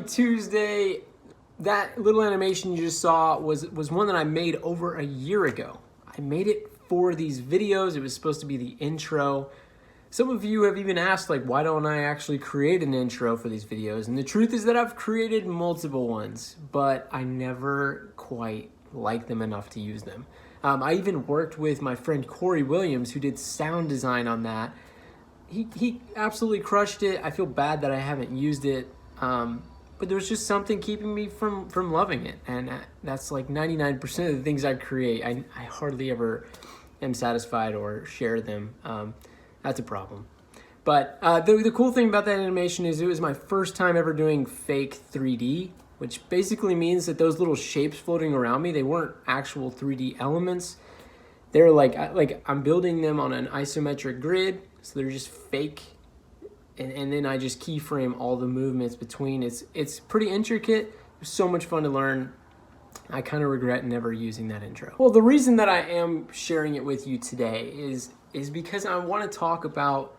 Tuesday. That little animation you just saw was one that I made over a year ago. I made it for these videos. It was supposed to be the intro. Some of you have even asked, like, why don't I actually create an intro for these videos? And the truth is that I've created multiple ones, but I never quite like them enough to use them. I even worked with my friend Corey Williams, who did sound design on that. He absolutely crushed it. I feel bad that I haven't used it, but there was just something keeping me from loving it. And that's like 99% of the things I create. I hardly ever am satisfied or share them. That's a problem. But the cool thing about that animation is it was my first time ever doing fake 3D, which basically means that those little shapes floating around me, they weren't actual 3D elements. They're like I'm building them on an isometric grid, so they're just fake. And then I just keyframe all the movements between. It's pretty intricate. It was so much fun to learn. I kind of regret never using that intro. Well, the reason that I am sharing it with you today is because I want to talk about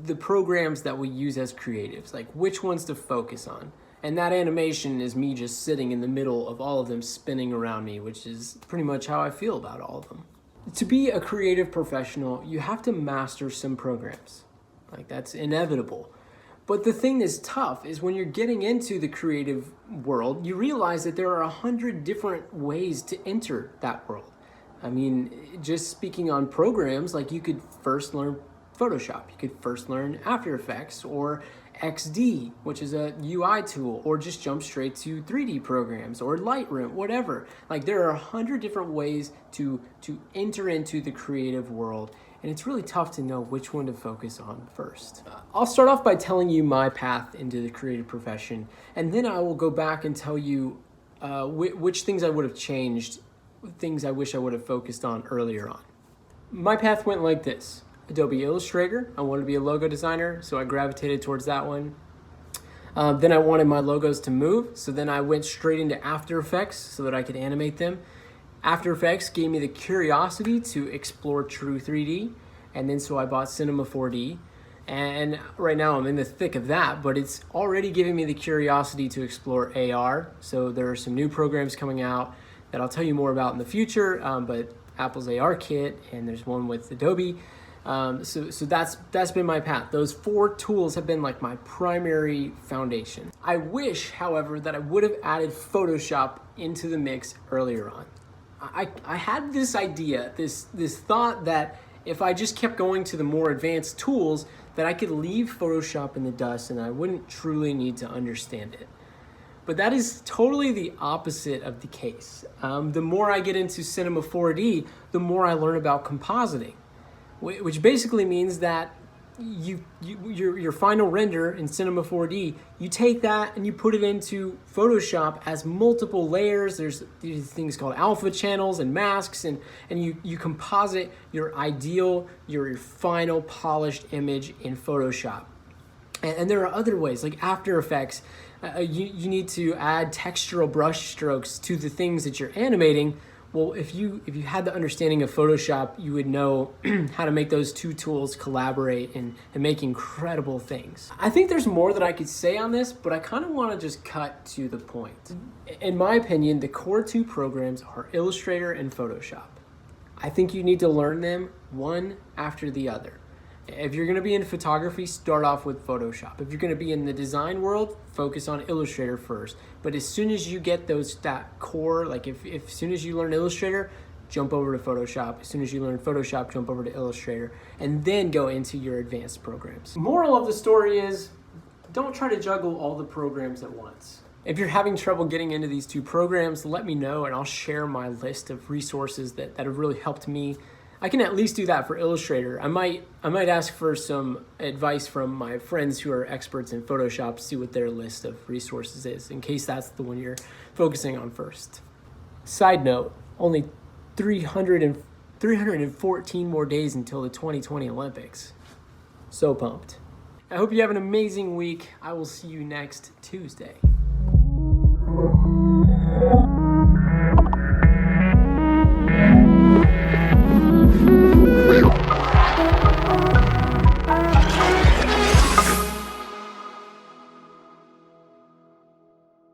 the programs that we use as creatives, like which ones to focus on. And that animation is me just sitting in the middle of all of them spinning around me, which is pretty much how I feel about all of them. To be a creative professional, you have to master some programs. Like, that's inevitable. But the thing that's tough is when you're getting into the creative world, you realize that there are 100 different ways to enter that world. I mean, just speaking on programs, like you could first learn Photoshop, you could first learn After Effects or XD, which is a UI tool, or just jump straight to 3D programs or Lightroom, whatever. Like, there are 100 different ways to enter into the creative world, and it's really tough to know which one to focus on first. I'll start off by telling you my path into the creative profession, and then I will go back and tell you which things I would have changed, things I wish I would have focused on earlier on. My path went like this. Adobe Illustrator. I wanted to be a logo designer, so I gravitated towards that one. Then I wanted my logos to move, so then I went straight into After Effects so that I could animate them. After Effects gave me the curiosity to explore true 3D, and then so I bought Cinema 4D. And right now I'm in the thick of that, but it's already giving me the curiosity to explore AR. So there are some new programs coming out that I'll tell you more about in the future, but Apple's AR kit, and there's one with Adobe. So that's been my path. Those 4 tools have been like my primary foundation. I wish, however, that I would have added Photoshop into the mix earlier on. I had this idea, this thought that if I just kept going to the more advanced tools, that I could leave Photoshop in the dust and I wouldn't truly need to understand it. But that is totally the opposite of the case. The more I get into Cinema 4D, the more I learn about compositing, which basically means that your final render in Cinema 4D, you take that and you put it into Photoshop as multiple layers. There's these things called alpha channels and masks, and you composite your ideal, your final polished image in Photoshop. And there are other ways, like After Effects. You need to add textural brush strokes to the things that you're animating. Well, if you had the understanding of Photoshop, you would know how to make those 2 tools collaborate and make incredible things. I think there's more that I could say on this, but I kind of want to just cut to the point. In my opinion, the core 2 programs are Illustrator and Photoshop. I think you need to learn them one after the other. If you're going to be in photography, start off with Photoshop. If you're going to be in the design world, focus on Illustrator first. But as soon as you get that core, like if as soon as you learn Illustrator, jump over to Photoshop. As soon as you learn Photoshop, jump over to Illustrator, and then go into your advanced programs. Moral of the story is, don't try to juggle all the programs at once. If you're having trouble getting into these 2 programs, let me know and I'll share my list of resources that have really helped me. I can at least do that for Illustrator. I might ask for some advice from my friends who are experts in Photoshop, see what their list of resources is, in case that's the one you're focusing on first. Side note, only 314 more days until the 2020 Olympics. So pumped. I hope you have an amazing week. I will see you next Tuesday.